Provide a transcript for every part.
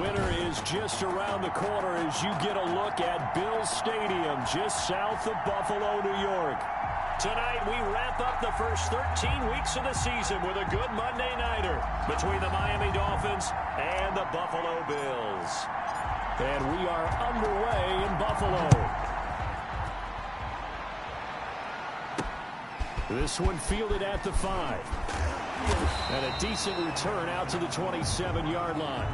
Winter is just around the corner as you get a look at Bills Stadium just south of Buffalo, New York. Tonight we wrap up the first 13 weeks of the season with a good Monday nighter between the Miami Dolphins and the Buffalo Bills. And we are underway in Buffalo. This one fielded at the 5. And a decent return out to the 27-yard line.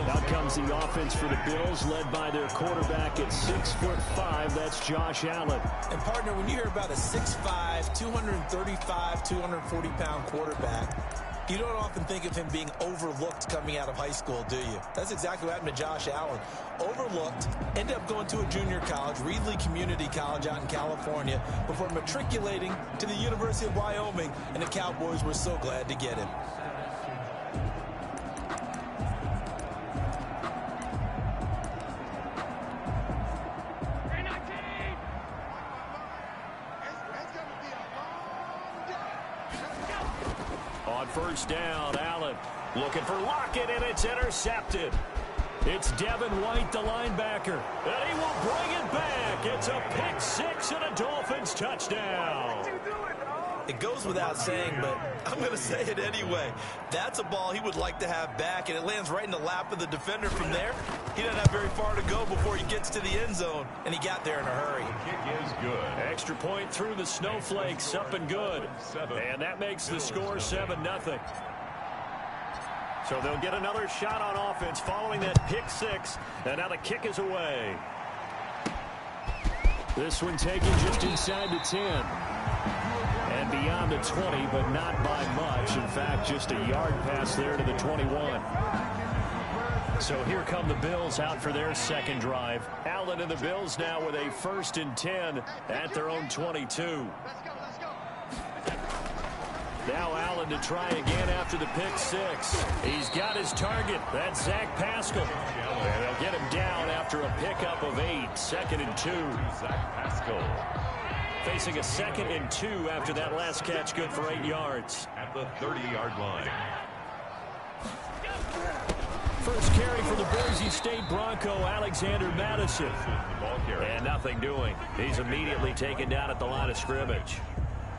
Out comes the offense for the Bills, led by their quarterback at 6'5". That's Josh Allen. And, partner, when you hear about a 6'5", 235, 240-pound quarterback, you don't often think of him being overlooked coming out of high school, do you? That's exactly what happened to Josh Allen. Overlooked, ended up going to a junior college, Reedley Community College out in California, before matriculating to the University of Wyoming, and the Cowboys were so glad to get him. On first down, Allen looking for Lockett, and it's intercepted. It's Devin White, the linebacker, and he will bring it back. It's a pick six and a Dolphins touchdown. It goes without saying, but I'm going to say it anyway. That's a ball he would like to have back, and it lands right in the lap of the defender from there. He doesn't have very far to go before he gets to the end zone, and he got there in a hurry. The kick is good. Extra point through the snowflakes, up and good. And that makes the score 7-0. So they'll get another shot on offense following that pick six, and now the kick is away. This one taken just inside the 10. And beyond the 20, but not by much. In fact, just a yard pass there to the 21. So here come the Bills out for their second drive. Allen and the Bills now with a 1st and 10 at their own 22. Now Allen to try again after the pick six. He's got his target. That's Zach Pascal. And they'll get him down after a pickup of 8. 2nd and 2. Zach Pascal. Facing a 2nd and 2 after that last catch, good for 8 yards. At the 30-yard line. First carry for the Boise State Bronco, Alexander Madison. And nothing doing. He's immediately taken down at the line of scrimmage.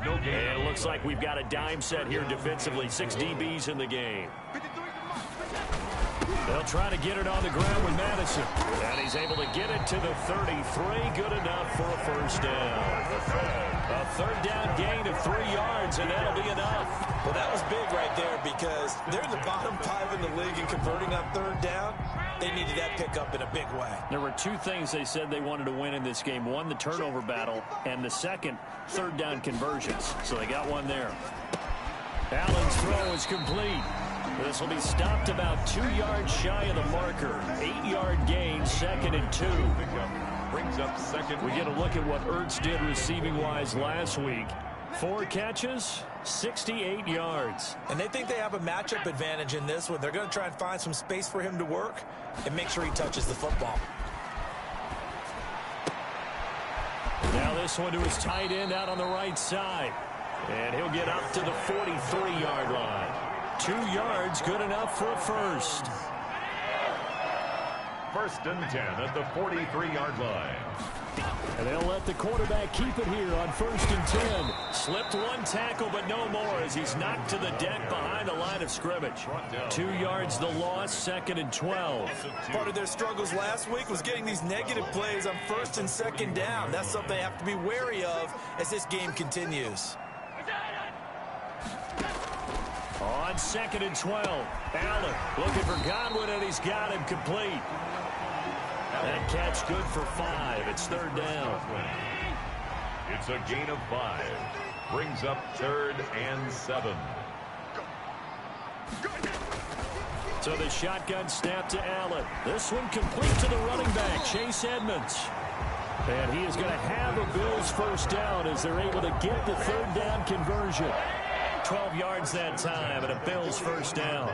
And it looks like we've got a dime set here defensively. 6 DBs in the game. They'll try to get it on the ground with Madison. And he's able to get it to the 33. Good enough for a first down. A 3rd down gain of 3 yards, and that'll be enough. Well, that was big right there because they're in the bottom 5 in the league and converting on 3rd down. They needed that pickup in a big way. There were 2 things they said they wanted to win in this game. One, the turnover battle, and the second, 3rd down conversions. So they got one there. Allen's throw is complete. This will be stopped about 2 yards shy of the marker. 8-yard gain, 2nd and 2. Brings up 2nd. We get a look at what Ertz did receiving-wise last week. 4 catches, 68 yards. And they think they have a matchup advantage in this one. They're going to try and find some space for him to work and make sure he touches the football. Now this one to his tight end out on the right side. And he'll get up to the 43-yard line. 2 yards, good enough for a first. 1st and 10 at the 43-yard line. And they'll let the quarterback keep it here on 1st and 10. Slipped 1 tackle, but no more as he's knocked to the deck behind the line of scrimmage. 2 yards the loss, 2nd and 12. Part of their struggles last week was getting these negative plays on 1st and 2nd down. That's something they have to be wary of as this game continues. On 2nd and 12, Allen looking for Godwin, and he's got him complete. That catch good for 5. It's 3rd down. It's a gain of 5. Brings up 3rd and 7. So the shotgun snap to Allen. This one complete to the running back, Chase Edmonds. And he is going to have a Bills first down as they're able to get the 3rd down conversion. 12 yards that time and a Bills first down.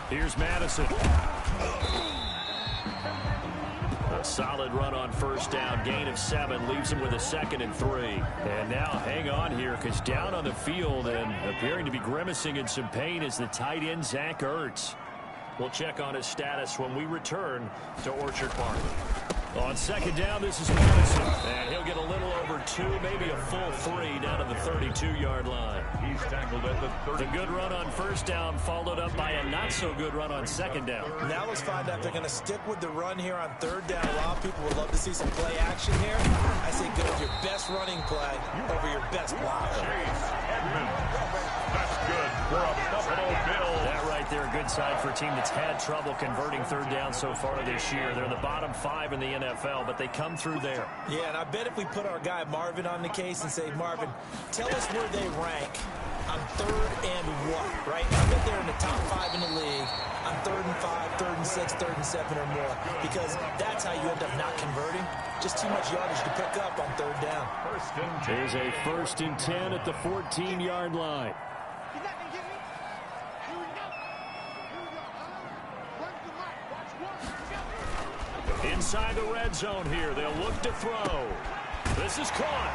Here's Madison. Solid run on first down. Gain of 7 leaves him with a 2nd and 3. And now hang on here, because down on the field and appearing to be grimacing in some pain is the tight end, Zach Ertz. We'll check on his status when we return to Orchard Park. On 2nd down, this is Madison. And he'll get a little over 2, maybe a full 3 down to the 32-yard line. He's tackled at the 30. The good run on first down followed up by a not-so-good run on 2nd down. Now let's find out if they're going to stick with the run here on 3rd down. A lot of people would love to see some play action here. I say go with your best running play over your best blocker. Chase Edmonds. That's good for a Buffalo Bill. That right there, a good side for a team that's had trouble converting 3rd down so far this year. They're in the bottom 5 in the NFL, but they come through there. Yeah, and I bet if we put our guy Marvin on the case and say, Marvin, tell us where they rank on 3rd and what, right? I bet they're in the top 5 in the league on 3rd and 5, 3rd and 6, 3rd and 7 or more, because that's how you end up not converting. Just too much yardage to pick up on 3rd down. Here's a 1st and 10 at the 14-yard line. Inside the red zone here. They'll look to throw. This is caught.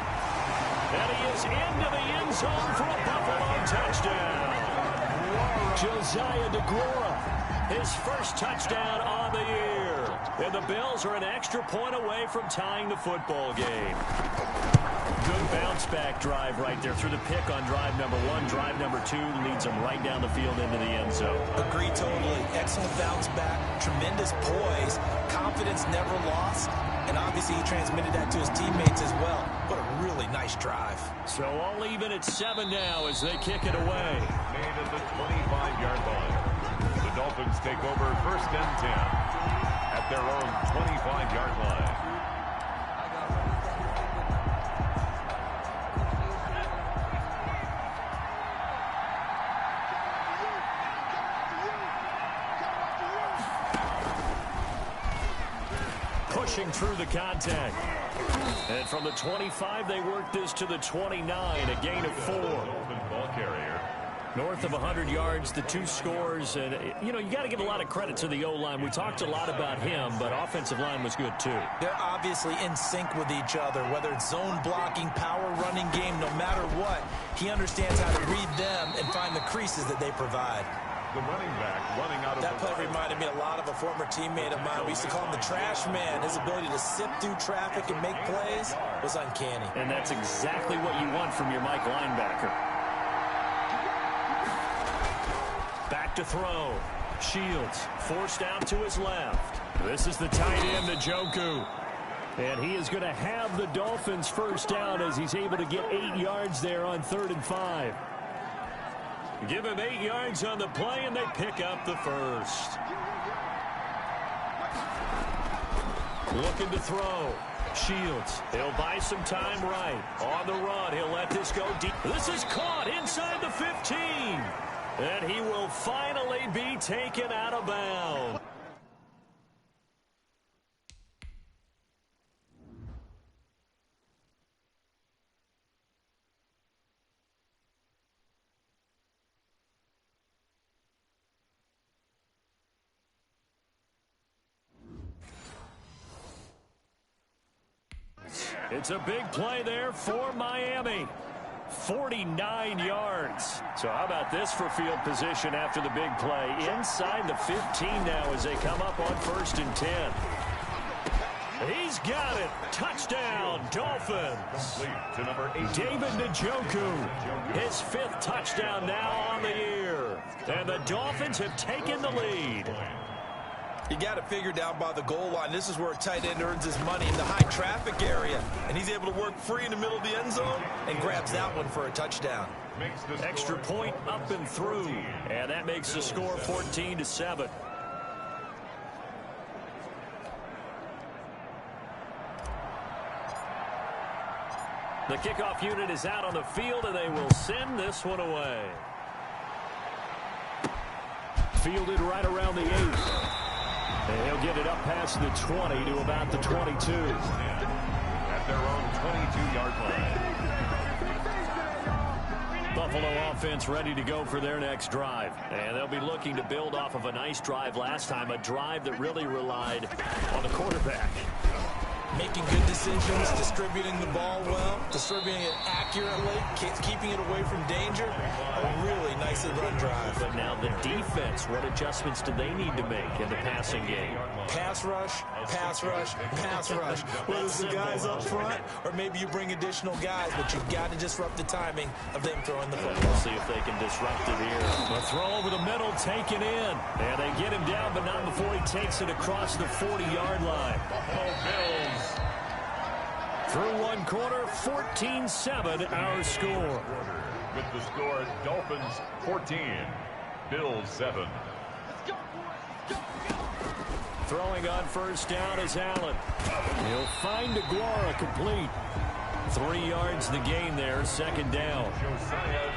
And he is into the end zone for a Buffalo touchdown. Josiah DeGuara, his first touchdown on the year. And the Bills are an extra point away from tying the football game. Good bounce-back drive right there through the pick on drive number 1. Drive number 2 leads them right down the field into the end zone. Agree totally. Excellent bounce-back, tremendous poise, confidence never lost, and obviously he transmitted that to his teammates as well. What a really nice drive. So all even at 7 now as they kick it away. Made at the 25-yard line. The Dolphins take over 1st and 10 at their own 25-yard line. Pushing through the contact. And from the 25, they work this to the 29, a gain of 4. Ball carrier. North of 100 yards, the 2 scores. And, you know, you got to give a lot of credit to the O-line. We talked a lot about him, but offensive line was good, too. They're obviously in sync with each other, whether it's zone blocking, power running game, no matter what. He understands how to read them and find the creases that they provide. The running back running out of that play reminded me a lot of a former teammate of mine. We used to call him the trash man. His ability to sift through traffic and make plays was uncanny. And that's exactly what you want from your Mike linebacker. Back to throw. Shields forced out to his left. This is the tight end, Njoku. And he is going to have the Dolphins first down as he's able to get 8 yards there on 3rd and 5. Give him 8 yards on the play, and they pick up the first. Looking to throw. Shields. He'll buy some time right. On the run, he'll let this go deep. This is caught inside the 15. And he will finally be taken out of bounds. It's a big play there for Miami. 49 yards. So how about this for field position after the big play? Inside the 15 now as they come up on 1st and 10. He's got it. Touchdown, Dolphins. To number 8. David Njoku. His 5th touchdown now on the year. And the Dolphins have taken the lead. You got it figured out by the goal line. This is where a tight end earns his money, in the high traffic area. And he's able to work free in the middle of the end zone and grabs that one for a touchdown. Extra point up and through. And that makes the score 14-7. The kickoff unit is out on the field, and they will send this one away. Fielded right around the 8. And he'll get it up past the 20 to about the 22. At their own 22-yard line. Buffalo offense ready to go for their next drive. And they'll be looking to build off of a nice drive last time, a drive that really relied on the quarterback. Making good decisions, distributing the ball well, distributing it accurately, keeping it away from danger. A really nicely run drive. But now the defense, what adjustments do they need to make in the passing game? Pass rush, pass rush, pass rush. Whether it's the guys up front or maybe you bring additional guys, but you've got to disrupt the timing of them throwing the football. We'll see if they can disrupt it here. A throw over the middle, taken in. And they get him down, but not before he takes it across the 40-yard line. Buffalo Bills. Through one quarter, 14-7 our score. With the score, Dolphins 14, Bills 7. Throwing on first down is Allen. He'll find Aguara complete. 3 yards the gain there, second down.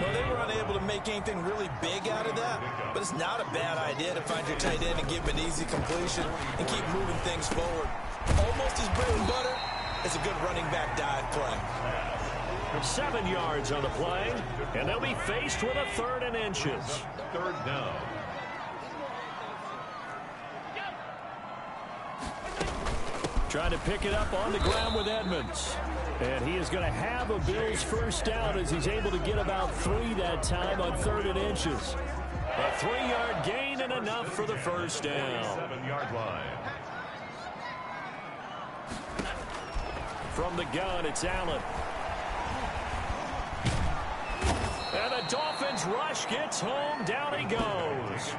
Well, they were unable to make anything really big out of that, but it's not a bad idea to find your tight end and give him an easy completion and keep moving things forward. Almost his bread and butter. It's a good running back dive play. 7 yards on the play, and they'll be faced with a 3rd and inches. Third down. Trying to pick it up on the ground with Edmonds. And he is going to have a Bills first down as he's able to get about 3 that time on 3rd and inches. A 3-yard gain and enough for the first down. 7-yard line. From the gun, it's Allen. And the Dolphins rush gets home. Down he goes.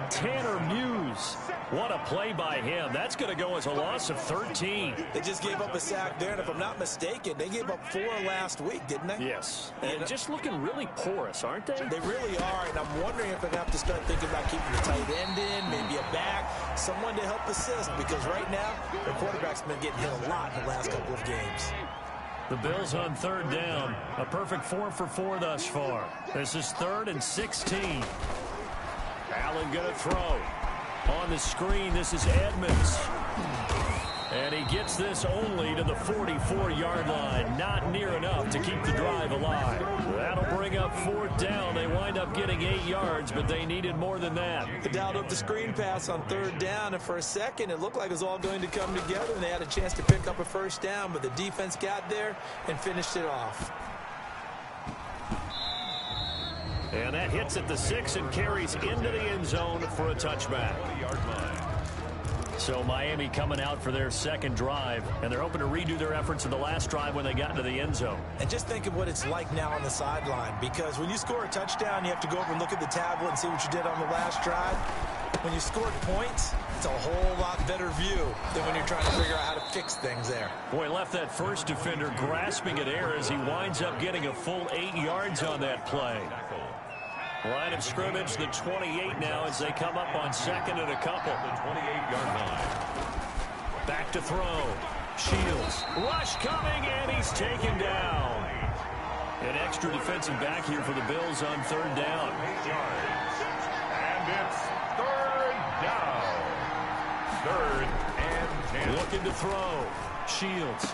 Tanner Muse. What a play by him. That's going to go as a loss of 13. They just gave up a sack there, and if I'm not mistaken, they gave up 4 last week, didn't they? Yes. And just looking really porous, aren't they? They really are, and I'm wondering if they're going to have to start thinking about keeping the tight end in, maybe a back, someone to help assist, because right now, their quarterback's been getting hit a lot in the last couple of games. The Bills on 3rd down. A perfect 4 for 4 thus far. This is 3rd and 16. Allen going to throw. On the screen, this is Edmonds. And he gets this only to the 44-yard line. Not near enough to keep the drive alive. That'll bring up 4th down. They wind up getting 8 yards, but they needed more than that. They dialed up the screen pass on 3rd down, and for a second, it looked like it was all going to come together, and they had a chance to pick up a first down, but the defense got there and finished it off. And that hits at the 6 and carries into the end zone for a touchback. So Miami coming out for their second drive, and they're hoping to redo their efforts in the last drive when they got into the end zone. And just think of what it's like now on the sideline, because when you score a touchdown, you have to go over and look at the tablet and see what you did on the last drive. When you scored points, it's a whole lot better view than when you're trying to figure out how to fix things there. Boy, left that first defender grasping at air as he winds up getting a full 8 yards on that play. Line of scrimmage, the 28 now as they come up on 2nd and a couple. The 28-yard line. Back to throw. Shields. Rush coming, and he's taken down. An extra defensive back here for the Bills on 3rd down. 8 yards. And it's 3rd down. 3rd and 10. Looking to throw. Shields.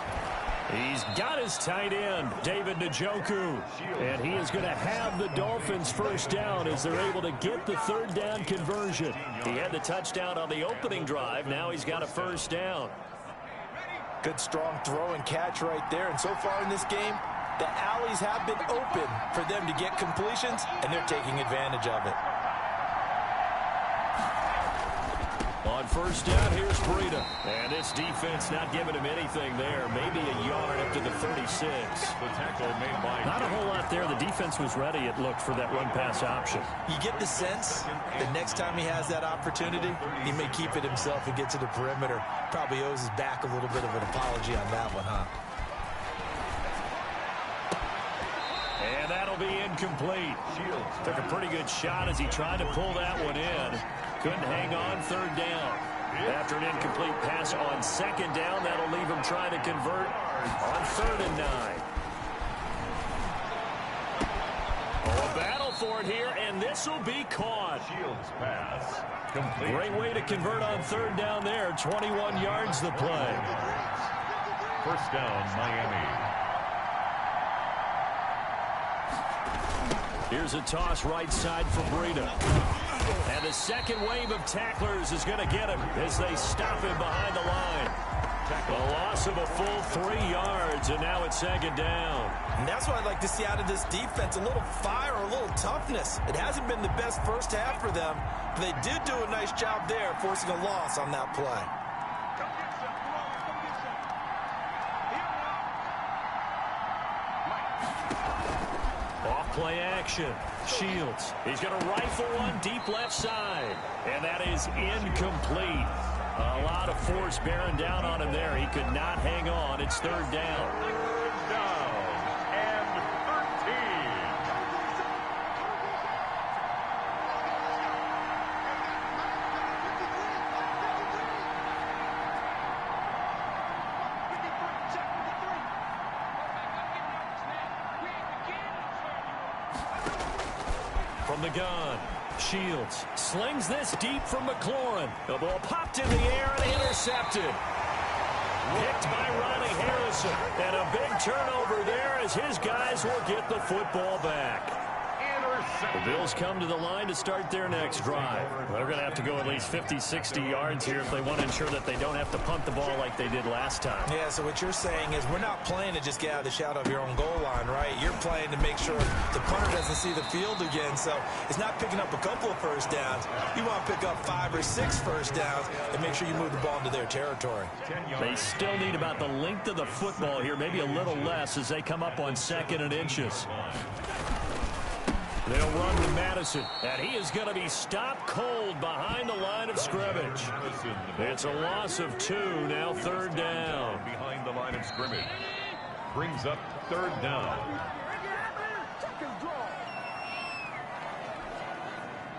He's got his tight end, David Njoku. And he is going to have the Dolphins first down as they're able to get the 3rd down conversion. He had the touchdown on the opening drive. Now he's got a first down. Good strong throw and catch right there. And so far in this game, the alleys have been open for them to get completions, and they're taking advantage of it. On first down, here's Breida. And this defense not giving him anything there. Maybe a yard up to the 36. The tackle made by... Not a whole lot there. The defense was ready, it looked, for that run-pass option. You get the sense that next time he has that opportunity, he may keep it himself and get to the perimeter. Probably owes his back a little bit of an apology on that one, huh? And that'll be incomplete. Took a pretty good shot as he tried to pull that one in. Couldn't hang on 3rd down. After an incomplete pass on 2nd down, that'll leave him trying to convert on 3rd and 9. Oh, a battle for it here, and this will be caught. Shields pass. Complete. Great way to convert on 3rd down there. 21 yards the play. First down, Miami. Here's a toss right side for Breida. And the second wave of tacklers is going to get him as they stop him behind the line. A loss of a full 3 yards, and now it's second down. And that's what I'd like to see out of this defense, a little fire, a little toughness. It hasn't been the best first half for them, but they did do a nice job there, forcing a loss on that play. Off-play action. Shields. He's going to rifle one deep left side, and that is incomplete. A lot of force bearing down on him there. He could not hang on. It's third down. Third down and 13. From the gun. Shields slings this deep from McLaurin. The ball popped in the air and intercepted. Picked by Ronnie Harrison. And a big turnover there as his guys will get the football back. The Bills come to the line to start their next drive. They're going to have to go at least 50, 60 yards here if they want to ensure that they don't have to punt the ball like they did last time. Yeah, so what you're saying is we're not playing to just get out of the shadow of your own goal line, right? You're playing to make sure the punter doesn't see the field again. So it's not picking up a couple of first downs. You want to pick up 5 or 6 first downs and make sure you move the ball into their territory. They still need about the length of the football here, maybe a little less as they come up on 2nd and inches. They'll run to Madison, and he is going to be stopped cold behind the line of scrimmage. It's a loss of 2, now third down. Behind the line of scrimmage. Brings up third down.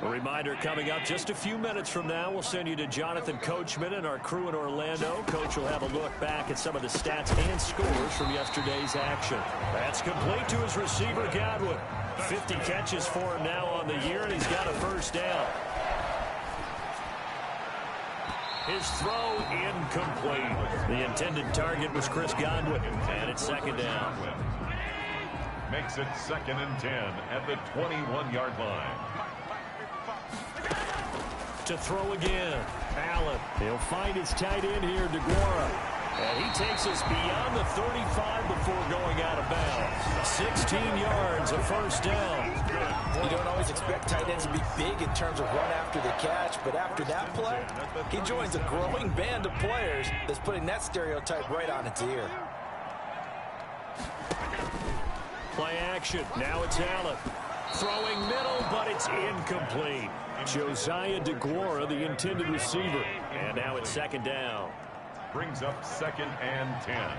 A reminder coming up just a few minutes from now. We'll send you to Jonathan Coachman and our crew in Orlando. Coach will have a look back at some of the stats and scores from yesterday's action. That's complete to his receiver, Godwin. 50 catches for him now on the year, and he's got a first down. His throw incomplete. The intended target was Chris Godwin, and it's second down. Makes it 2nd and 10 at the 21-yard line. To throw again. Allen. He'll find his tight end here, DeGuara. And he takes us beyond the 35 before going out of bounds. 16 yards, a first down. You don't always expect tight ends to be big in terms of run after the catch, but after that play, he joins a growing band of players that's putting that stereotype right on its ear. Play action. Now it's Allen. Throwing middle, but it's incomplete. Josiah DeGuara, the intended receiver. And now it's second down. Brings up 2nd and 10.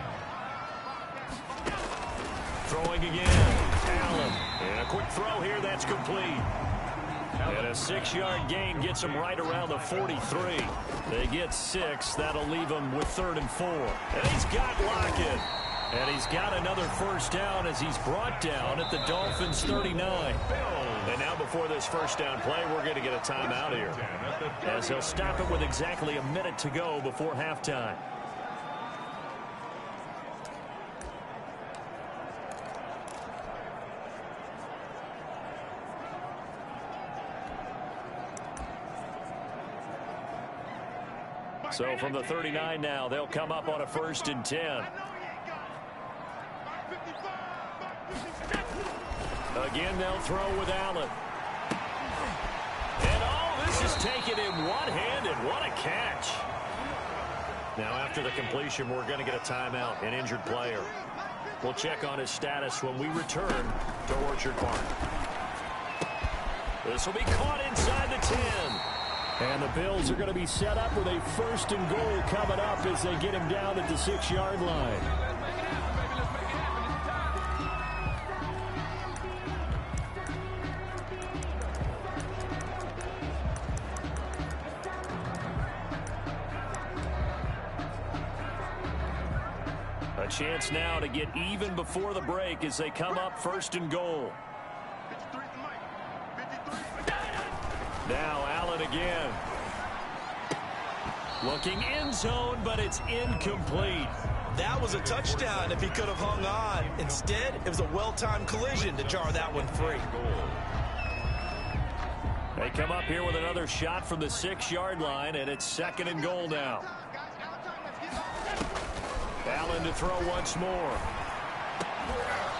Throwing again. Allen. And a quick throw here. That's complete. And a 6-yard gain gets him right around the 43. They get 6. That'll leave him with 3rd and 4. And he's got Lockett. And he's got another first down as he's brought down at the Dolphins' 39. And now before this first down play, we're going to get a timeout here, as they'll stop it with exactly a minute to go before halftime. So from the 39 now, they'll come up on a 1st and 10. Again, they'll throw with Allen. And this is taken in one-handed. What a catch. Now, after the completion, we're going to get a timeout, an injured player. We'll check on his status when we return to Orchard Park. This will be caught inside the 10. And the Bills are going to be set up with a 1st and goal coming up as they get him down at the 6-yard line. A chance now to get even before the break as they come up 1st and goal. Now Allen again. Looking end zone, but it's incomplete. That was a touchdown if he could have hung on. Instead, it was a well-timed collision to jar that one free. They come up here with another shot from the 6-yard line, and it's 2nd and goal now. Allen to throw once more.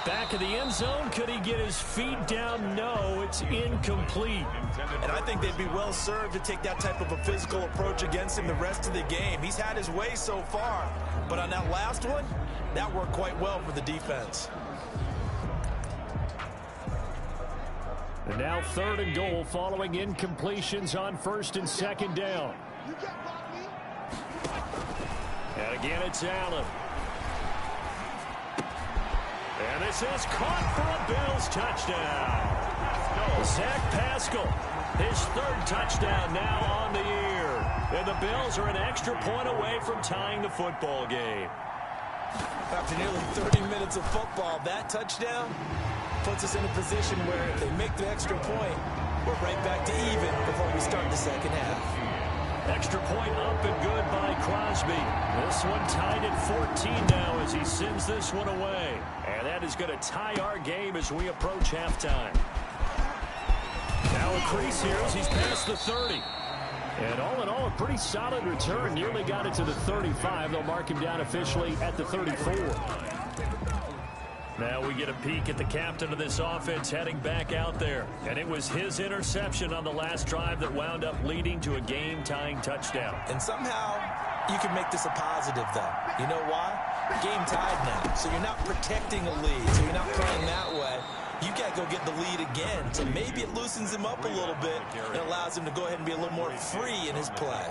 Back of the end zone. Could he get his feet down? No, it's incomplete. And I think they'd be well served to take that type of a physical approach against him the rest of the game. He's had his way so far, but on that last one, that worked quite well for the defense. And now 3rd and goal following incompletions on 1st and 2nd down. And again, it's Allen. And this is caught for a Bills touchdown. Zach Pascal, his 3rd touchdown now on the year. And the Bills are an extra point away from tying the football game. After nearly 30 minutes of football, that touchdown puts us in a position where if they make the extra point, we're right back to even before we start the second half. Extra point up and good by Crosby. This one tied at 14 now as he sends this one away. And that is going to tie our game as we approach halftime. Now a crease here as he's past the 30. And all in all, a pretty solid return. Nearly got it to the 35. They'll mark him down officially at the 34. Now we get a peek at the captain of this offense heading back out there. And it was his interception on the last drive that wound up leading to a game-tying touchdown. And somehow you can make this a positive, though. You know why? Game tied now. So you're not protecting a lead. So you're not playing that way. You got to go get the lead again. So maybe it loosens him up a little bit and allows him to go ahead and be a little more free in his play.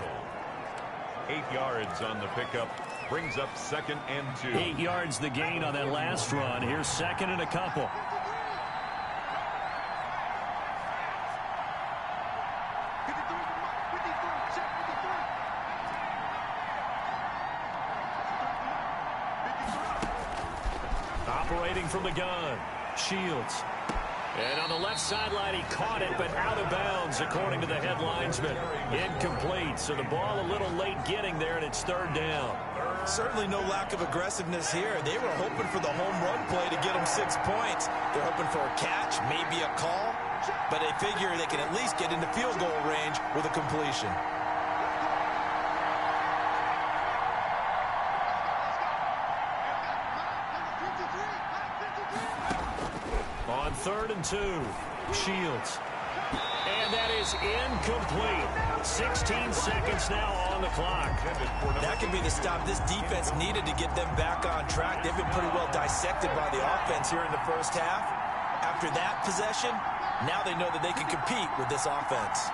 8 yards on the pickup. Brings up 2nd and 2. 8 yards the gain on that last run. Here's 2nd and a couple. Operating from the gun. Shields. And on the left sideline, he caught it, but out of bounds, according to the head linesman. Incomplete, so the ball a little late getting there, and it's 3rd down. Certainly no lack of aggressiveness here. They were hoping for the home run play to get them 6 points. They're hoping for a catch, maybe a call, but they figure they can at least get into field goal range with a completion. On 3rd and 2, Shields. And that is incomplete. 16 seconds now on the clock. That could be the stop this defense needed to get them back on track. They've been pretty well dissected by the offense here in the first half. After that possession, now they know that they can compete with this offense.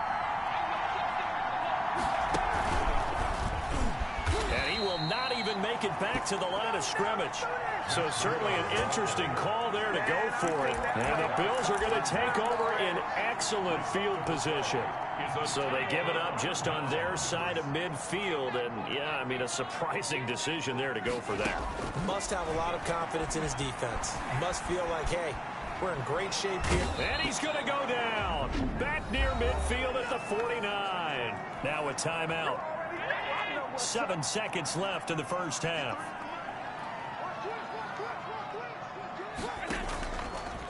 And he will not even make it back to the line of scrimmage. So certainly an interesting call there to go for it. And the Bills are going to take over in excellent field position. So they give it up just on their side of midfield. And, yeah, I mean, a surprising decision there to go for that. Must have a lot of confidence in his defense. Must feel like, hey, we're in great shape here. And he's going to go down. Back near midfield at the 49. Now a timeout. 7 seconds left in the first half.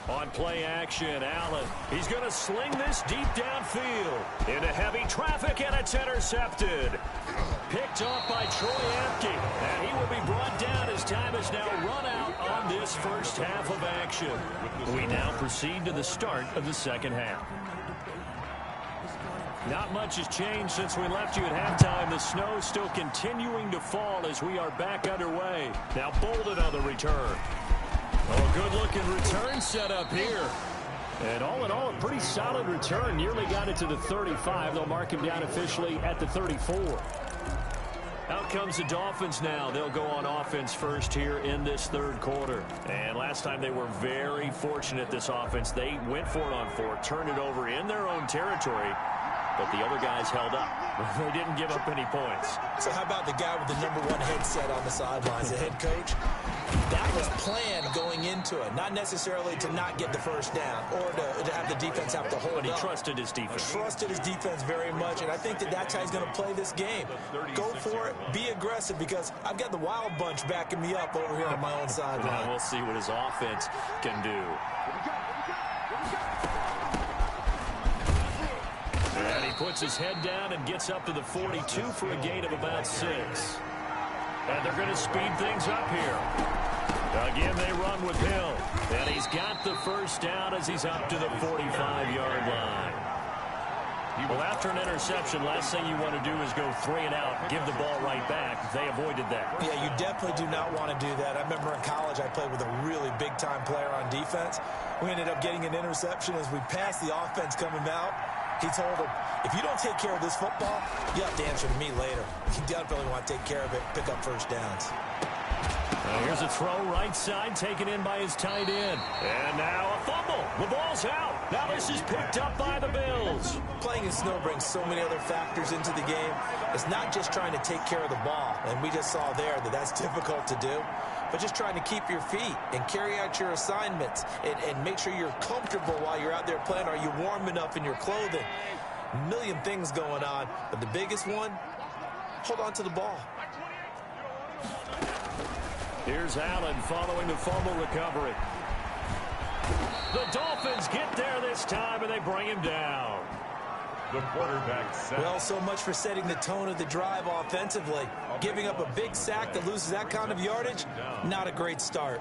On play action, Allen. He's going to sling this deep downfield. Into heavy traffic, and it's intercepted. Picked off by Troy Apke. And he will be brought down as time is now run out on this first half of action. We now proceed to the start of the second half. Not much has changed since we left you at halftime. The snow still continuing to fall as we are back underway. Now Bolden on the return. Oh, good-looking return set up here. And all in all, a pretty solid return. Nearly got it to the 35. They'll mark him down officially at the 34. Out comes the Dolphins now. They'll go on offense first here in this third quarter. And last time they were very fortunate, this offense. They went for it on 4, turned it over in their own territory, but the other guys held up. They didn't give up any points. So how about the guy with the #1 headset on the sidelines, the head coach? That was planned going into it, not necessarily to not get the first down or to have the defense have to hold up. But he trusted his defense. Trusted his defense very much, and I think that's how he's going to play this game. Go for it, be aggressive, because I've got the wild bunch backing me up over here on my own sideline. Now we'll see what his offense can do. puts his head down and gets up to the 42 for a gain of about 6. And they're going to speed things up here. Again, they run with Hill. And he's got the first down as he's up to the 45-yard line. Well, after an interception, last thing you want to do is go 3 and out, give the ball right back. They avoided that. Yeah, you definitely do not want to do that. I remember in college I played with a really big-time player on defense. We ended up getting an interception as we passed the offense coming out. He told him, if you don't take care of this football, you have to answer to me later. You definitely want to take care of it, pick up first downs. Here's a throw right side taken in by his tight end. And now a fumble. The ball's out. Now this is picked up by the Bills. Playing in snow brings so many other factors into the game. It's not just trying to take care of the ball. And we just saw there that that's difficult to do. But just trying to keep your feet and carry out your assignments and make sure you're comfortable while you're out there playing. Are you warm enough in your clothing? A million things going on. But the biggest one, hold on to the ball. Here's Allen following the fumble recovery. The Dolphins get there this time, and they bring him down. The quarterback set. Well, so much for setting the tone of the drive offensively. Giving up a big sack that loses that kind of yardage, not a great start.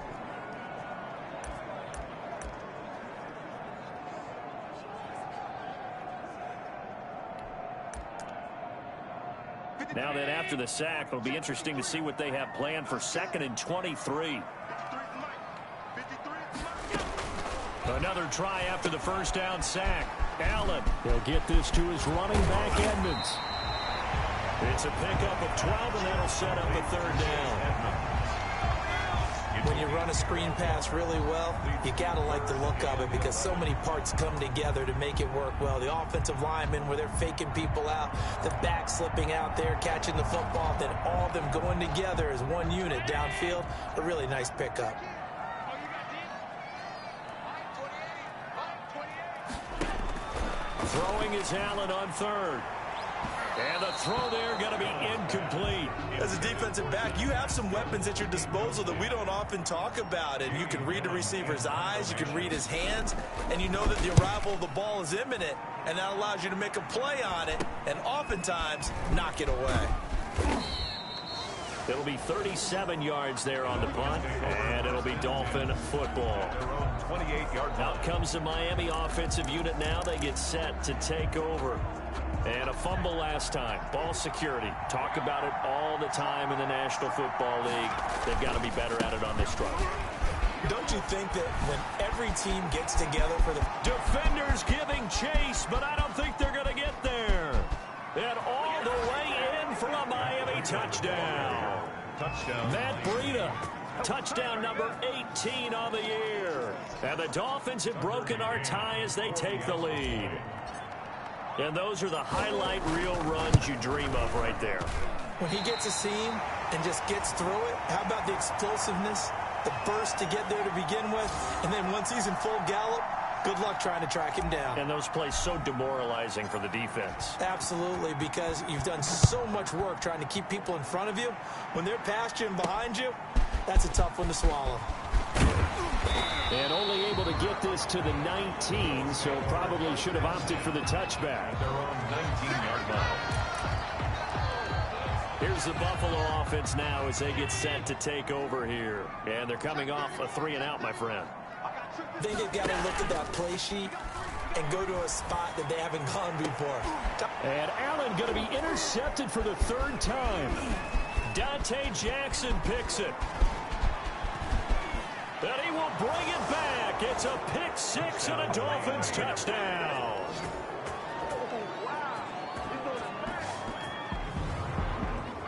Now then, after the sack, it'll be interesting to see what they have planned for 2nd and 23. Another try after the first down sack. Allen, he'll get this to his running back, Edmonds. It's a pickup of 12, and that'll set up a 3rd down. When you run a screen pass really well, you got to like the look of it because so many parts come together to make it work well. The offensive linemen, where they're faking people out, the back slipping out there, catching the football, then all of them going together as one unit downfield. A really nice pickup. Throwing is Allen on 3rd. And the throw there going to be incomplete. As a defensive back, you have some weapons at your disposal that we don't often talk about. And you can read the receiver's eyes, you can read his hands, and you know that the arrival of the ball is imminent. And that allows you to make a play on it and oftentimes knock it away. It'll be 37 yards there on the punt, and it'll be Dolphin football. 28-yard Out comes the Miami offensive unit now. They get set to take over. And a fumble last time. Ball security. Talk about it all the time in the National Football League. They've got to be better at it on this drive. Don't you think that when every team gets together for the defenders giving chase, but I don't think they're going to get there. And all the way in for a Miami touchdown. Matt Breida. Touchdown number 18 on the year. And the Dolphins have broken our tie as they take the lead. And those are the highlight reel runs you dream of right there. When he gets a seam and just gets through it, how about the explosiveness, the burst to get there to begin with, and then once he's in full gallop, good luck trying to track him down. And those plays so demoralizing for the defense. Absolutely, because you've done so much work trying to keep people in front of you. When they're past you and behind you, that's a tough one to swallow. And only able to get this to the 19, so probably should have opted for the touchback. Their own 19-yard line. Here's the Buffalo offense now as they get set to take over here. And they're coming off a 3-and-out, my friend. I think they've got to look at that play sheet and go to a spot that they haven't gone before. And Allen going to be intercepted for the 3rd time. Dante Jackson picks it. And he will bring it back. It's a pick 6 and a Dolphins touchdown.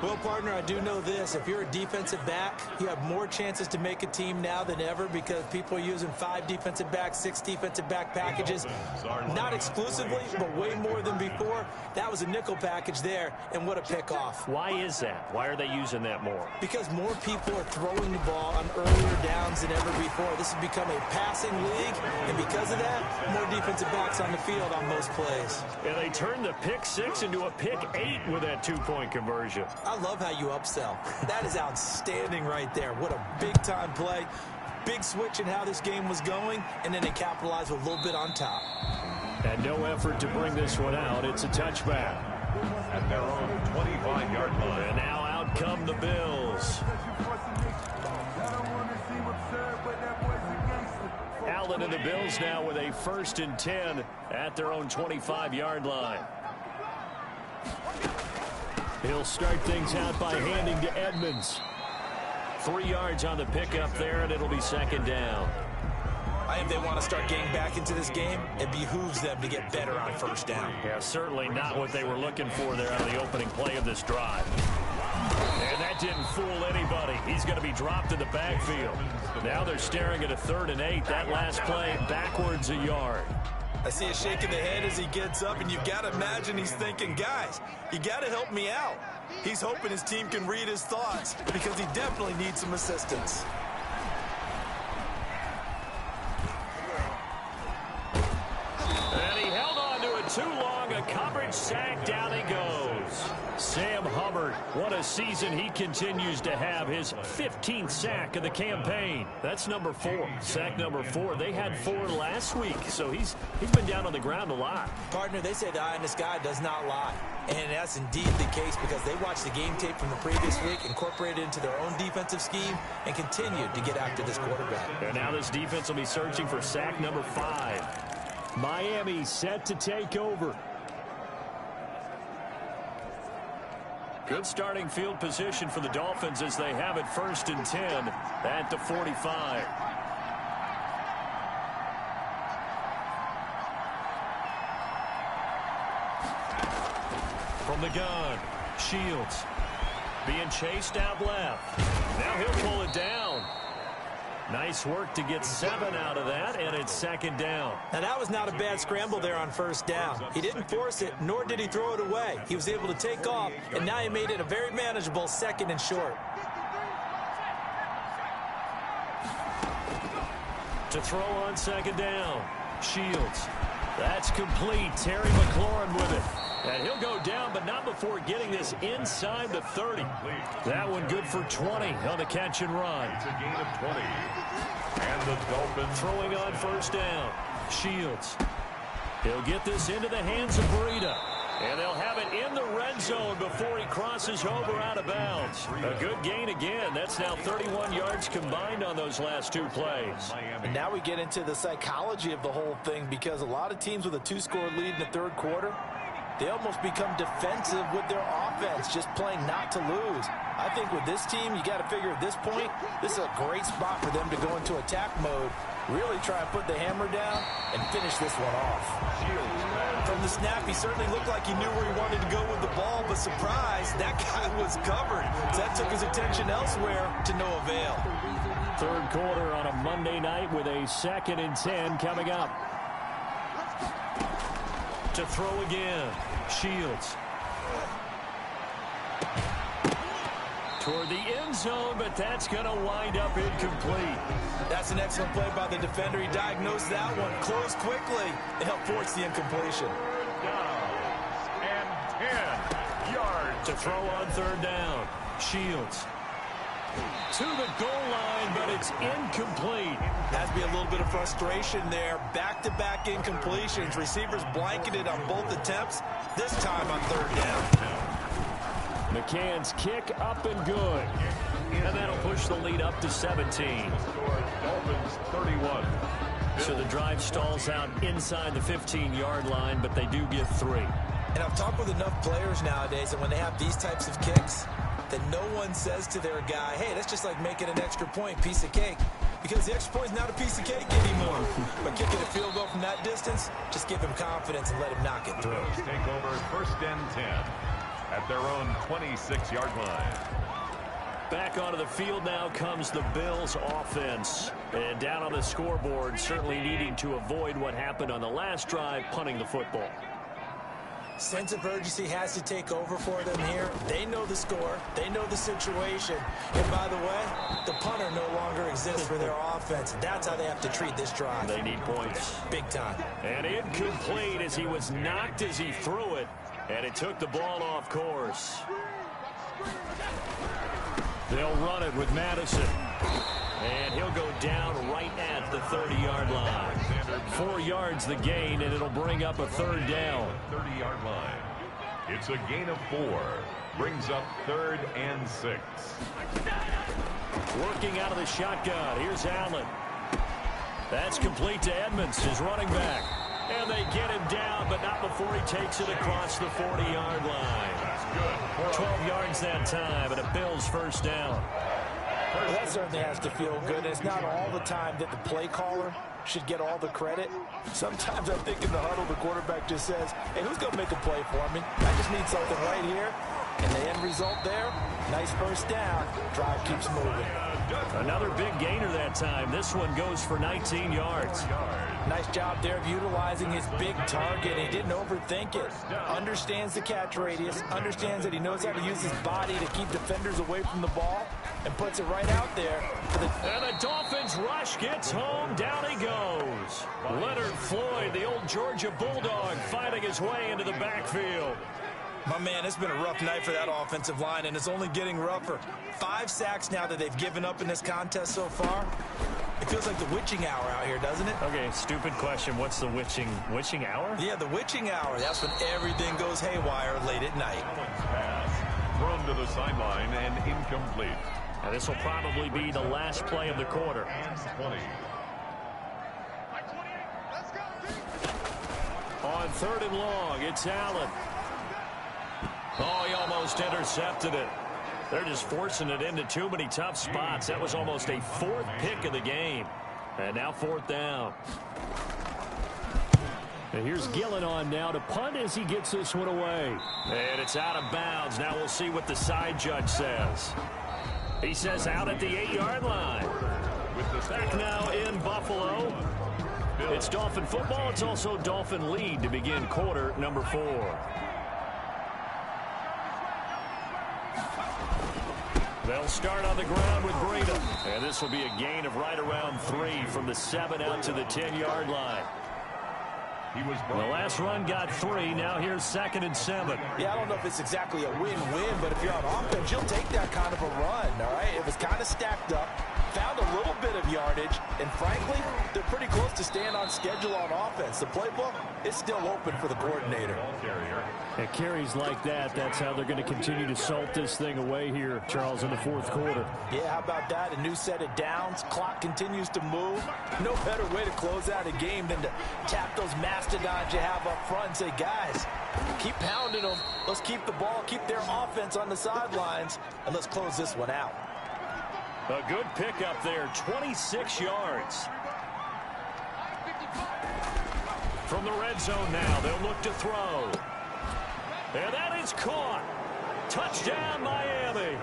Well, partner, I do know this. If you're a defensive back, you have more chances to make a team now than ever because people are using 5 defensive backs, 6 defensive back packages. Not exclusively, but way more than before. That was a nickel package there, and what a pickoff. Why is that? Why are they using that more? Because more people are throwing the ball on earlier downs than ever before. This has become a passing league, and because of that, more defensive backs on the field on most plays. And they turned the pick 6 into a pick 8 with that 2-point conversion. I love how you upsell. That is outstanding right there. What a big-time play. Big switch in how this game was going, and then they capitalized with a little bit on top. And no effort to bring this one out. It's a touchback. At their own 25-yard line. And now out come the Bills. Allen and the Bills now with a 1st and 10 at their own 25-yard line. He'll start things out by handing to Edmonds. 3 yards on the pickup there, and it'll be 2nd down. I think they want to start getting back into this game. It behooves them to get better on 1st down. Yeah, certainly not what they were looking for there on the opening play of this drive. And that didn't fool anybody. He's going to be dropped in the backfield. Now they're staring at a 3rd and 8. That last play backwards a yard. I see a shake of the head as he gets up, and you've got to imagine he's thinking, guys, you got to help me out. He's hoping his team can read his thoughts because he definitely needs some assistance. And he held on to it too long. A coverage sack. Down he goes. Sam Hubbard, what a season he continues to have. His 15th sack of the campaign. That's number 4. Sack number 4. They had 4 last week, so he's been down on the ground a lot. Partner, they say the eye in the sky does not lie. And that's indeed the case because they watched the game tape from the previous week, incorporated it into their own defensive scheme, and continued to get after this quarterback. And now this defense will be searching for sack number 5. Miami set to take over. Good starting field position for the Dolphins as they have it 1st and 10 at the 45. From the gun, Shields being chased out left. Now he'll pull it down. Nice work to get 7 out of that, and it's 2nd down. Now, that was not a bad scramble there on 1st down. He didn't force it, nor did he throw it away. He was able to take off, and now he made it a very manageable 2nd and short. To throw on 2nd down, Shields. That's complete. Terry McLaurin with it. And he'll go down, but not before getting this inside the 30. That one good for 20 on the catch and run. It's a gain of 20. And the Dolphins throwing on 1st down. Shields. He'll get this into the hands of Breida. And they'll have it in the red zone before he crosses over out of bounds. A good gain again. That's now 31 yards combined on those last 2 plays. And now we get into the psychology of the whole thing because a lot of teams with a 2-score lead in the 3rd quarter, they almost become defensive with their offense, just playing not to lose. I think with this team, you got to figure at this point, this is a great spot for them to go into attack mode, really try and put the hammer down and finish this one off. From the snap, he certainly looked like he knew where he wanted to go with the ball, but surprise, that guy was covered. So that took his attention elsewhere to no avail. 3rd quarter on a Monday night with a 2nd and 10 coming up. To throw again, Shields. Toward the end zone, but that's going to wind up incomplete. That's an excellent play by the defender. He diagnosed that one, closed quickly, and helped force the incompletion. and 10 yards. To throw on 3rd down, Shields. To the goal line, but it's incomplete. Has to be a little bit of frustration there. Back-to-back incompletions. Receivers blanketed on both attempts, this time on 3rd down. McCann's kick up and good. And that'll push the lead up to 17. Dolphins 31. So the drive stalls out inside the 15-yard line, but they do get 3. And I've talked with enough players nowadays, and when they have these types of kicks, that no one says to their guy, hey, that's just like making an extra point, piece of cake. Because the extra point is not a piece of cake anymore. But kicking a field goal from that distance, just give him confidence and let him knock it through. Take over 1st and 10 at their own 26-yard line. Back onto the field now comes the Bills offense. And down on the scoreboard, certainly needing to avoid what happened on the last drive, punting the football. Sense of urgency has to take over for them here. They know the score. They know the situation. And by the way, the punter no longer exists for their offense. That's how they have to treat this drive. They need points. Big time. And incomplete as he was knocked as he threw it. And it took the ball off course. They'll run it with Madison. And he'll go down right at the 30-yard line. 4 yards the gain, and it'll bring up a third down. 30-yard line. It's a gain of 4. Brings up 3rd and 6. Working out of the shotgun. Here's Allen. That's complete to Edmonds, his running back. And they get him down, but not before he takes it across the 40-yard line. That's good. 12 yards that time, and a Bills first down. Well, that certainly has to feel good. And it's not all the time that the play caller should get all the credit. Sometimes I think in the huddle, the quarterback just says, hey, who's going to make a play for me? I just need something right here. And the end result there, nice first down. Drive keeps moving. Another big gainer that time. This one goes for 19 yards. Nice job there of utilizing his big target. He didn't overthink it. Understands the catch radius. Understands that he knows how to use his body to keep defenders away from the ball. And puts it right out there. And the Dolphins rush gets home. Down he goes. Leonard Floyd, the old Georgia Bulldog, fighting his way into the backfield. My man, it's been a rough night for that offensive line, and it's only getting rougher. 5 sacks now that they've given up in this contest so far. It feels like the witching hour out here, doesn't it? Okay, stupid question. What's the witching hour? Yeah, the witching hour. That's when everything goes haywire late at night. Pass thrown to the sideline and incomplete. Now this will probably be the last play of the quarter. And 20. On 3rd and long, it's Allen. Oh, he almost intercepted it. They're just forcing it into too many tough spots. That was almost a 4th pick of the game. And now 4th down. And here's Gillen on now to punt as he gets this one away. And it's out of bounds. Now we'll see what the side judge says. He says out at the 8-yard line. Back now in Buffalo. It's Dolphin football. It's also Dolphin lead to begin quarter number 4. They'll start on the ground with Breida. And this will be a gain of right around 3 from the 7 out to the 10-yard line. The last run got 3. Now here's 2nd and 7. Yeah, I don't know if it's exactly a win-win, but if you're on offense, you'll take that kind of a run, all right? It was kind of stacked up, found a little bit of yardage, and frankly, they're pretty close to staying on schedule on offense. The playbook is still open for the coordinator. At carries like that, that's how they're going to continue to salt this thing away here, Charles, in the 4th quarter. Yeah, how about that? A new set of downs. Clock continues to move. No better way to close out a game than to tap those mastodons you have up front and say, guys, keep pounding them. Let's keep the ball, keep their offense on the sidelines, and let's close this one out. A good pickup there, 26 yards. From the red zone now, they'll look to throw. And that is caught. Touchdown, Miami.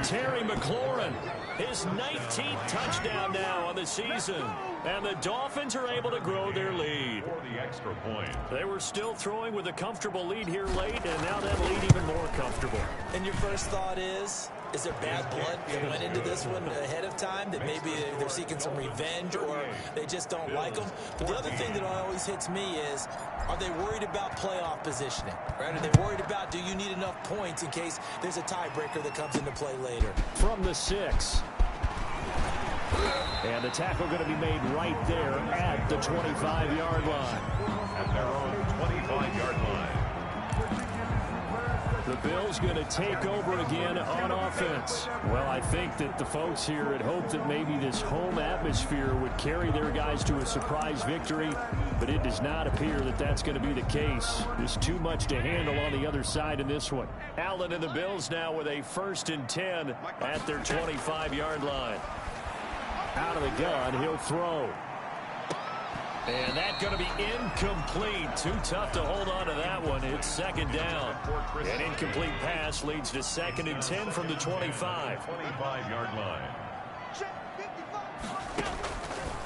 Terry McLaurin, his 19th touchdown now on the season. And the Dolphins are able to grow their lead. For the extra point. They were still throwing with a comfortable lead here late, and now that lead even more comfortable. And your first thought is there bad blood that went into this one ahead of time, that maybe they're seeking some revenge or they just don't like them? But the other thing that always hits me is, are they worried about playoff positioning? Right? Are they worried about, do you need enough points in case there's a tiebreaker that comes into play later? From the 6. And the tackle going to be made right there at the 25-yard line. At their own 25-yard line. The Bills going to take over again on offense. Well, I think that the folks here had hoped that maybe this home atmosphere would carry their guys to a surprise victory, but it does not appear that that's going to be the case. There's too much to handle on the other side in this one. Allen and the Bills now with a 1st and 10 at their 25-yard line. Out of the gun, he'll throw. And that's going to be incomplete. Too tough to hold on to that one. It's 2nd down. An incomplete pass leads to 2nd and 10 from the 25. 25-yard line.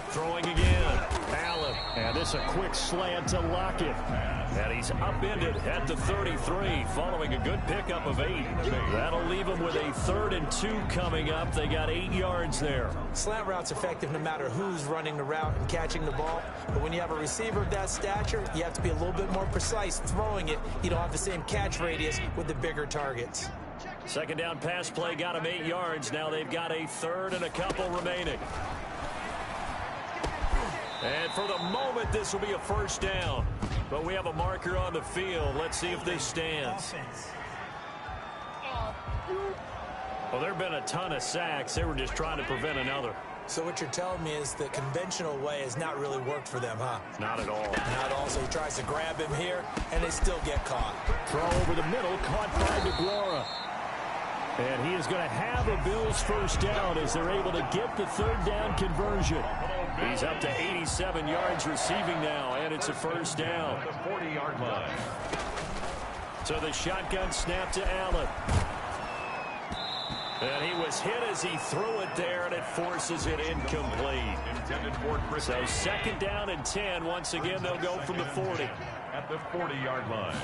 Throwing again. Allen. And this a quick slant to Lockett. And he's upended at the 33 following a good pickup of 8. That'll leave him with a 3rd and 2 coming up. They got 8 yards there. Slant route's effective no matter who's running the route and catching the ball. But when you have a receiver of that stature, you have to be a little bit more precise throwing it. You don't have the same catch radius with the bigger targets. Second down pass play got them 8 yards. Now they've got a third and a couple remaining. And for the moment, this will be a first down. But we have a marker on the field. Let's see if this stands. Well, there have been a ton of sacks. They were just trying to prevent another. So what you're telling me is the conventional way has not really worked for them, huh? Not at all. Not at all. So he tries to grab him here, and they still get caught. Throw over the middle, caught by DeGuara. And he is going to have a Bills first down as they're able to get the third down conversion. He's up to 87 yards receiving now, and it's a first down. The 40-yard line. So the shotgun snap to Allen. And he was hit as he threw it there, and it forces it incomplete. Intended for Chris. So second down and 10. Once again, they'll go from the 40. At the 40-yard line.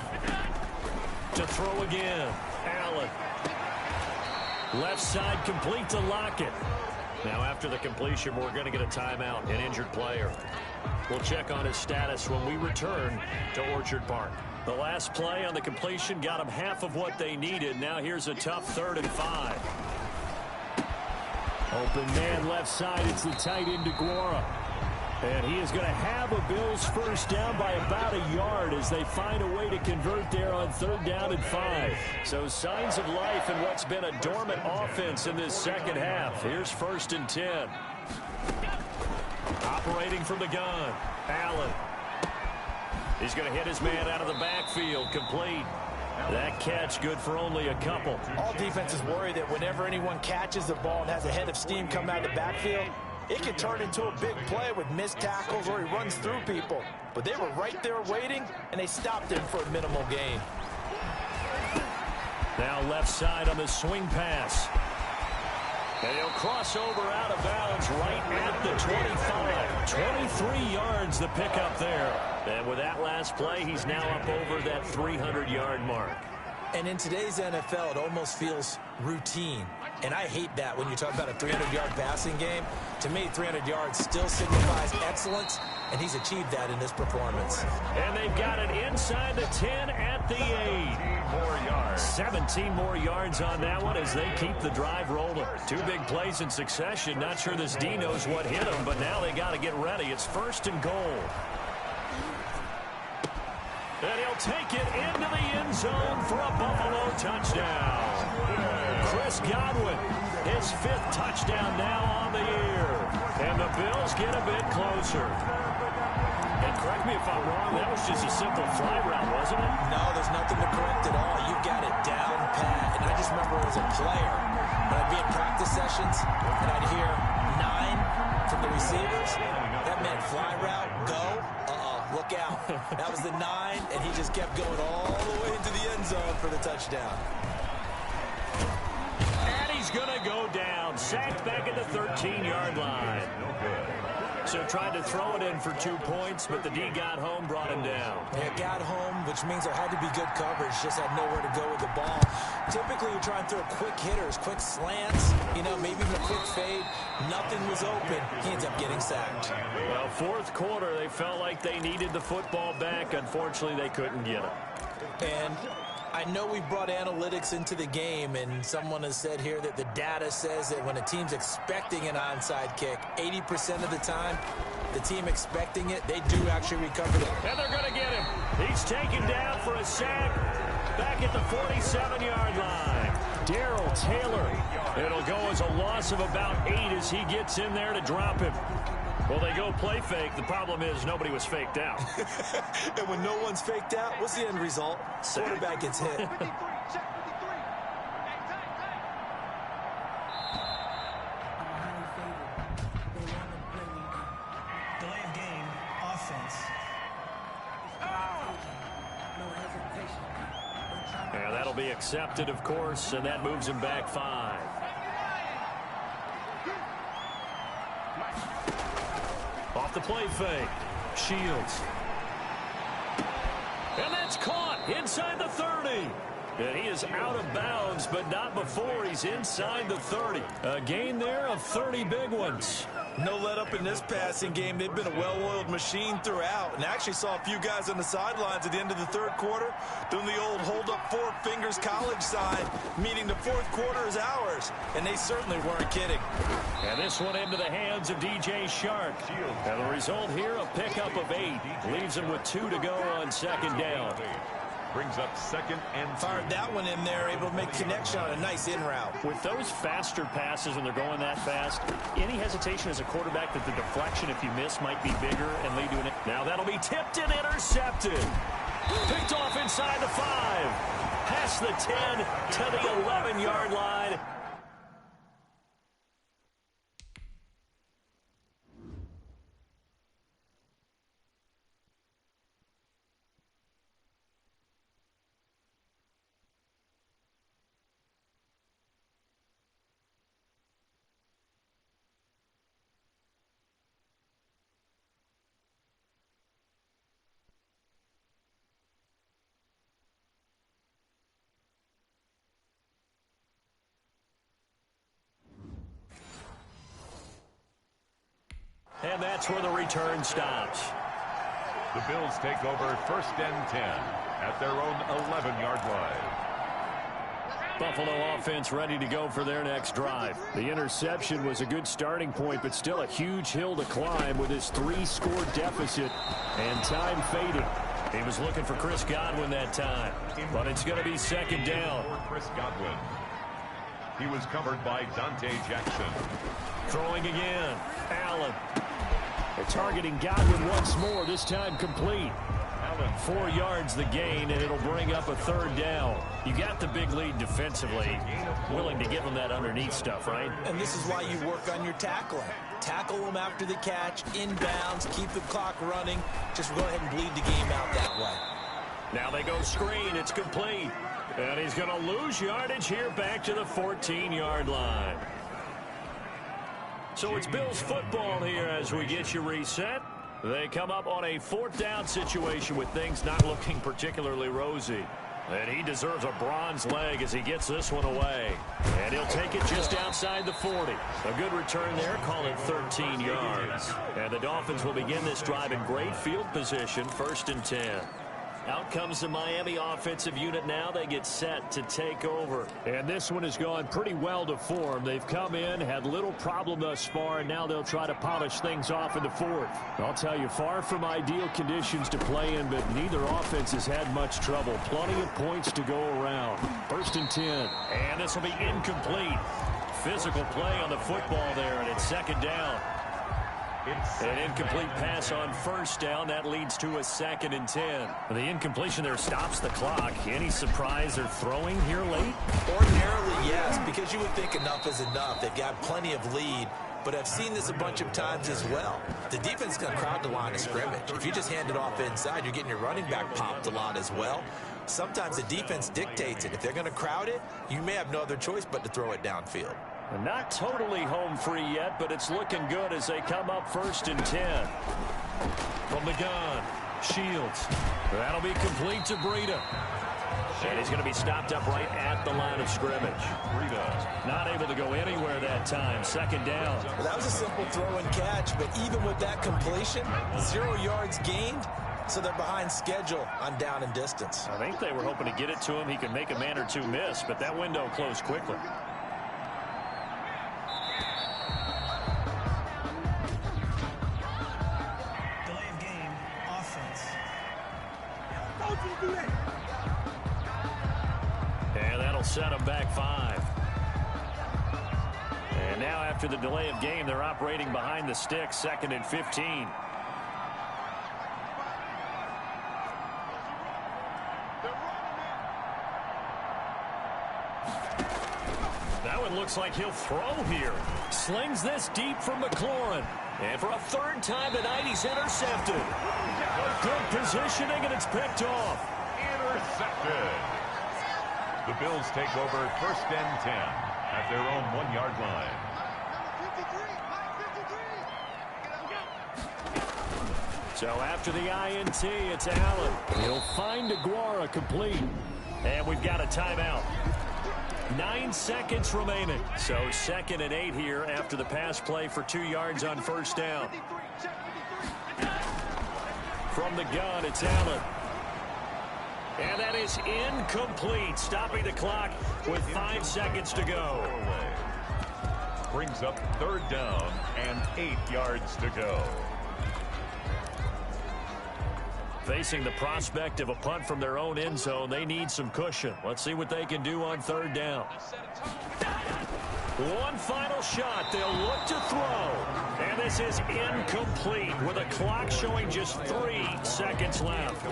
To throw again. Allen. Left side complete to Lockett. Now after the completion, we're going to get a timeout, an injured player. We'll check on his status when we return to Orchard Park. The last play on the completion got them half of what they needed. Now here's a tough 3rd and 5. Open man left side. It's the tight end DeGuara. And he is going to have a Bills first down by about a yard as they find a way to convert there on 3rd down and 5. So signs of life in what's been a dormant offense in this second half. Here's 1st and 10. Operating from the gun. Allen. He's going to hit his man out of the backfield. Complete. That catch good for only a couple. All defenses worry that whenever anyone catches the ball and has a head of steam come out of the backfield, it can turn into a big play with missed tackles or he runs through people. But they were right there waiting, and they stopped him for a minimal gain. Now left side on the swing pass. And he'll cross over out of bounds right at the 25. 23 yards the pickup there. And with that last play, he's now up over that 300-yard mark. And in today's NFL, it almost feels routine. And I hate that when you talk about a 300-yard passing game. To me, 300 yards still signifies excellence, and he's achieved that in this performance. And they've got it inside the 10 at the 8. more yards. 17 more yards on that one as they keep the drive rolling. 2 big plays in succession. Not sure this D knows what hit him, but now they got to get ready. It's 1st and goal. And he'll take it into the end zone for a Buffalo touchdown. Chris Godwin, his 5th touchdown now on the year. And the Bills get a bit closer. And correct me if I'm wrong, that was just a simple fly route, wasn't it? No, there's nothing to correct at all. You've got it down pat. And I just remember as a player, when I'd be in practice sessions, and I'd hear 9 from the receivers, that meant fly route, go. Look out. That was the 9, and he just kept going all the way into the end zone for the touchdown. And he's going to go down. Sacked back at the 13-yard line. No good. So tried to throw it in for 2 points, but the D got home, brought him down. Yeah, got home, which means there had to be good coverage. Just had nowhere to go with the ball. Typically, you try and throw quick hitters, quick slants, maybe even a quick fade. Nothing was open. He ends up getting sacked. Well, 4th quarter, they felt like they needed the football back. Unfortunately, they couldn't get it. And I know we brought analytics into the game, and someone has said here that the data says that when a team's expecting an onside kick, 80% of the time, the team expecting it, they do actually recover it. And they're going to get him. He's taken down for a sack back at the 47-yard line. Darrell Taylor. It'll go as a loss of about 8 as he gets in there to drop him. Well, they go play fake. The problem is nobody was faked out. And when no one's faked out, what's the end result? Quarterback gets hit. Delay of game, offense. Yeah, that'll be accepted, of course, and that moves him back 5. Off the play fake. Shields. And that's caught inside the 30. And he is out of bounds, but not before he's inside the 30. A gain there of 30 big ones. No let up in this passing game. They've been a well-oiled machine throughout, and actually saw a few guys on the sidelines at the end of the third quarter doing the old hold up four fingers college sign, meaning the fourth quarter is ours, and they certainly weren't kidding. And this one into the hands of DJ Shark. And the result here, a pickup of 8. Leaves him with 2 to go on second down. Brings up second and 2. Fired that one in there, able to make connection on a nice in route. With those faster passes when they're going that fast, any hesitation as a quarterback that the deflection, if you miss, might be bigger and lead to an... Now that'll be tipped and intercepted. Picked off inside the 5. Past the 10 to the 11-yard line. And that's where the return stops. The Bills take over first and 10 at their own 11-yard line. Buffalo offense ready to go for their next drive. The interception was a good starting point, but still a huge hill to climb with his 3-score deficit and time fading. He was looking for Chris Godwin that time, but it's going to be second down. Chris Godwin. He was covered by Dante Jackson. Throwing again. Allen. They're targeting Godwin once more, this time complete. Allen, 4 yards the gain, and it'll bring up a third down. You got the big lead defensively. Willing to give them that underneath stuff, right? And this is why you work on your tackling. Tackle them after the catch, inbounds, keep the clock running. Just go ahead and bleed the game out that way. Now they go screen. It's complete. And he's going to lose yardage here back to the 14-yard line. So it's Bills football here as we get you reset. They come up on a 4th down situation with things not looking particularly rosy. And he deserves a bronze leg as he gets this one away. And he'll take it just outside the 40. A good return there, call it 13 yards. And the Dolphins will begin this drive in great field position, 1st and 10. Out comes the Miami offensive unit now. They get set to take over. And this one has gone pretty well to form. They've come in, had little problem thus far, and now they'll try to polish things off in the 4th. I'll tell you, far from ideal conditions to play in, but neither offense has had much trouble. Plenty of points to go around. 1st and 10. And this will be incomplete. Physical play on the football there, and it's second down. An incomplete pass on 1st down. That leads to a 2nd and 10. The incompletion there stops the clock. Any surprise they're throwing here late? Ordinarily, yes, because you would think enough is enough. They've got plenty of lead, but I've seen this a bunch of times as well. The defense is going to crowd the line of scrimmage. If you just hand it off inside, you're getting your running back popped a lot as well. Sometimes the defense dictates it. If they're going to crowd it, you may have no other choice but to throw it downfield. Not totally home free yet, but it's looking good as they come up 1st and 10. From the gun, Shields. That'll be complete to Breida. And he's going to be stopped up right at the line of scrimmage. Breida not able to go anywhere that time. 2nd down. Well, that was a simple throw and catch, but even with that completion, 0 yards gained, so they're behind schedule on down and distance. I think they were hoping to get it to him. He could make a man or two miss, but that window closed quickly. And that'll set them back 5. And now after the delay of game, they're operating behind the sticks, 2nd and 15. That one looks like he'll throw here. Slings this deep from McLaurin. And for a 3rd time tonight, he's intercepted. Good positioning, and it's picked off. Intercepted. The Bills take over 1st and 10 at their own 1-yard line. So after the INT, it's Allen. He'll find Aguara complete. And we've got a timeout. 9 seconds remaining. So 2nd and 8 here after the pass play for 2 yards on first down. From the gun, it's Allen. And that is incomplete, stopping the clock with 5 seconds to go. Brings up 3rd down and 8 yards to go. Facing the prospect of a punt from their own end zone, they need some cushion. Let's see what they can do on 3rd down. One final shot. They'll look to throw. And this is incomplete with a clock showing just 3 seconds left.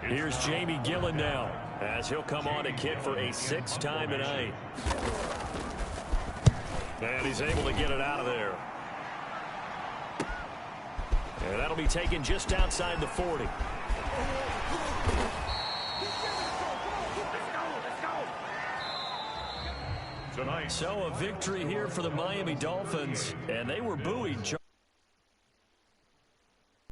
Here's Jamie Gillen now as he'll come on to kick for a 6th time tonight. And he's able to get it out of there. And that'll be taken just outside the 40. Tonight. So a victory here for the Miami Dolphins, and they were buoyed.